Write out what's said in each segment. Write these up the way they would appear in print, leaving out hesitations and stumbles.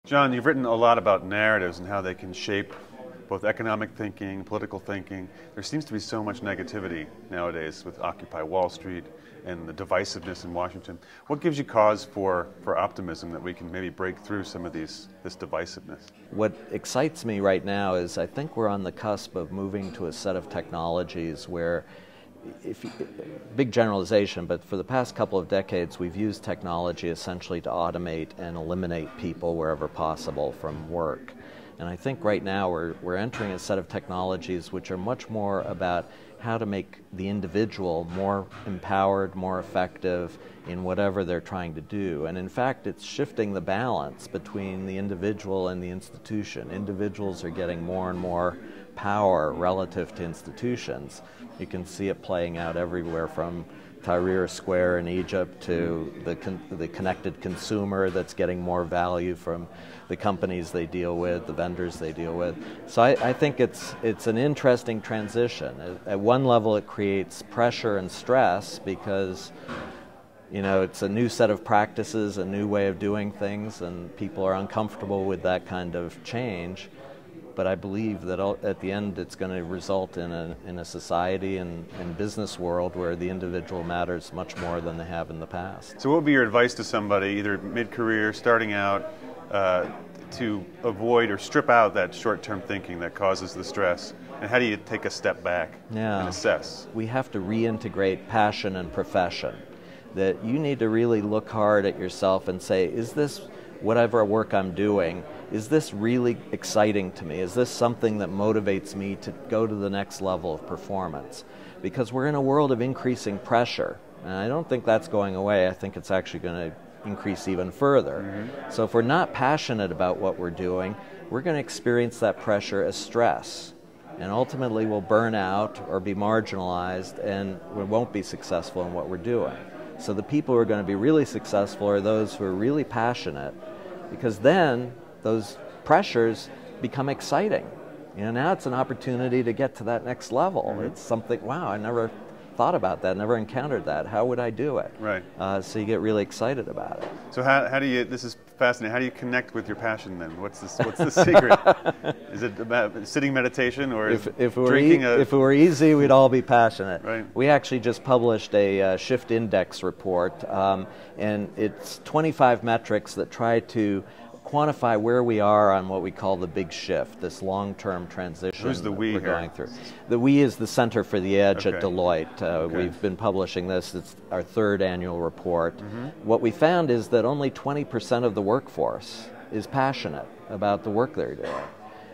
John, you've written a lot about narratives and how they can shape both economic thinking, political thinking. There seems to be so much negativity nowadays with Occupy Wall Street and the divisiveness in Washington. What gives you cause for optimism that we can maybe break through some of this divisiveness? What excites me right now is I think we're on the cusp of moving to a set of technologies where, big generalization, but for the past couple of decades we've used technology essentially to automate and eliminate people wherever possible from work. And I think right now we're entering a set of technologies which are much more about how to make the individual more empowered, more effective in whatever they're trying to do. And in fact, it's shifting the balance between the individual and the institution. Individuals are getting more and more power relative to institutions. You can see it playing out everywhere from Tahrir Square in Egypt to the connected consumer that's getting more value from the companies they deal with, the vendors they deal with. So I think it's an interesting transition. At one level it creates pressure and stress because it's a new set of practices, a new way of doing things, and people are uncomfortable with that kind of change. But I believe that at the end it's going to result in a society and business world where the individual matters much more than they have in the past. So what would be your advice to somebody, either mid-career, starting out, to avoid or strip out that short-term thinking that causes the stress? And how do you take a step back and assess? We have to reintegrate passion and profession. That you need to really look hard at yourself and say, is this whatever work I'm doing, is this really exciting to me? Is this something that motivates me to go to the next level of performance? Because we're in a world of increasing pressure, and I don't think that's going away. I think it's actually going to increase even further. So if we're not passionate about what we're doing, we're going to experience that pressure as stress, and ultimately we'll burn out or be marginalized, and we won't be successful in what we're doing. So the people who are going to be really successful are those who are really passionate, because then those pressures become exciting. Now it's an opportunity to get to that next level. It's something, wow, I never thought about that, never encountered that. How would I do it? Right. So you get really excited about it. So how do you, this is fascinating, how do you connect with your passion then? What's the secret? Is it about sitting meditation or if it were drinking if it were easy, we'd all be passionate. Right. We actually just published a Shift Index report, and it's 25 metrics that try to quantify where we are on what we call the big shift, this long-term transition. Who's the we we're here? Going through. The we is the Center for the Edge at Deloitte. Okay. We've been publishing this. It's our third annual report. What we found is that only 20% of the workforce is passionate about the work they're doing.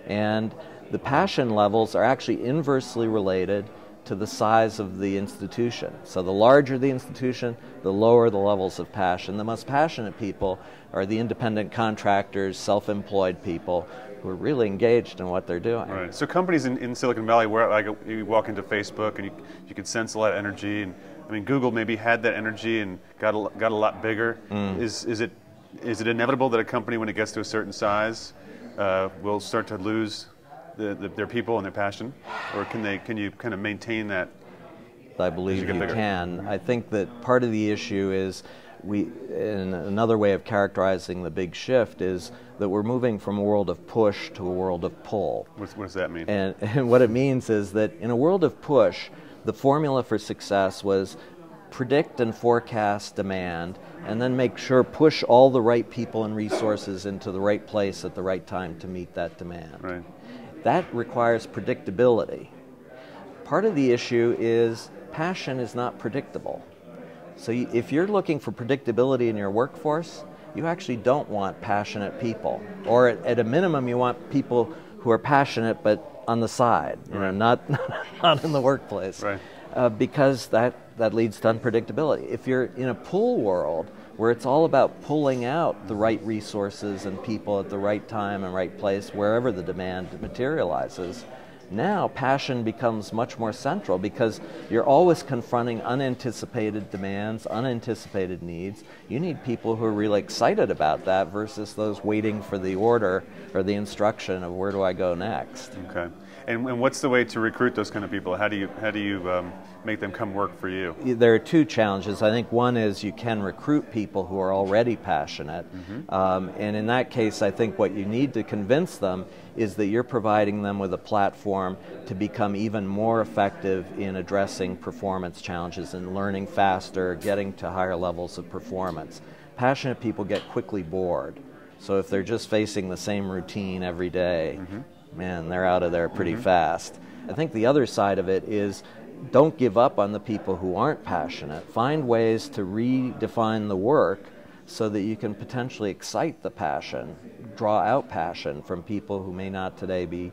And the passion levels are actually inversely related to the size of the institution. So the larger the institution, the lower the levels of passion. The most passionate people are the independent contractors, self-employed people who are really engaged in what they're doing. Right. So companies in Silicon Valley, where you walk into Facebook and you can sense a lot of energy, and I mean Google maybe had that energy and got a lot bigger. Is it inevitable that a company, when it gets to a certain size, will start to lose their people and their passion, or can you kind of maintain that? I believe you can. I think that part of the issue is and another way of characterizing the big shift is that we're moving from a world of push to a world of pull. What does that mean? And what it means is that in a world of push, the formula for success was predict and forecast demand, and then make sure push all the right people and resources into the right place at the right time to meet that demand. Right. That requires predictability. Part of the issue is passion is not predictable. So if you're looking for predictability in your workforce, you actually don't want passionate people. Or at a minimum, you want people who are passionate but on the side, not in the workplace. Right. Because that leads to unpredictability. If you're in a pull world where it's all about pulling out the right resources and people at the right time and right place, wherever the demand materializes, Now passion becomes much more central because you're always confronting unanticipated demands, unanticipated needs. You need people who are really excited about that versus those waiting for the order or the instruction of where do I go next. Okay. And what's the way to recruit those kind of people? How do you make them come work for you? There are two challenges. I think one is you can recruit people who are already passionate. And in that case, I think what you need to convince them is that you're providing them with a platform to become even more effective in addressing performance challenges and learning faster, getting to higher levels of performance. Passionate people get quickly bored. So if they're just facing the same routine every day, man, they're out of there pretty fast. I think the other side of it is don't give up on the people who aren't passionate. Find ways to redefine the work so that you can potentially excite the passion, draw out passion from people who may not today be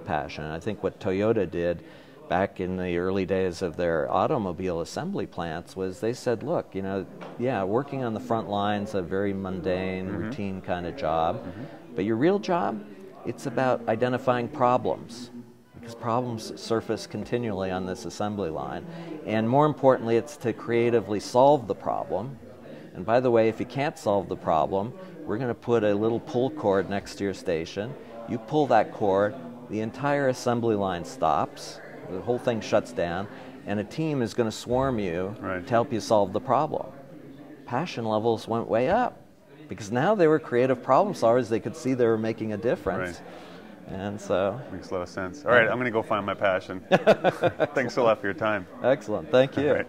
passionate. I think what Toyota did back in the early days of their automobile assembly plants was they said, look, you know, yeah, working on the front line's a very mundane, routine kind of job, but your real job, it's about identifying problems, because problems surface continually on this assembly line. And more importantly, it's to creatively solve the problem. And by the way, if you can't solve the problem, we're going to put a little pull cord next to your station. You pull that cord, the entire assembly line stops, the whole thing shuts down, and a team is going to swarm you to help you solve the problem. Passion levels went way up, because now they were creative problem solvers. They could see they were making a difference. And so... Makes a lot of sense. All right, I'm going to go find my passion. Thanks a lot for your time. Excellent. Thank you.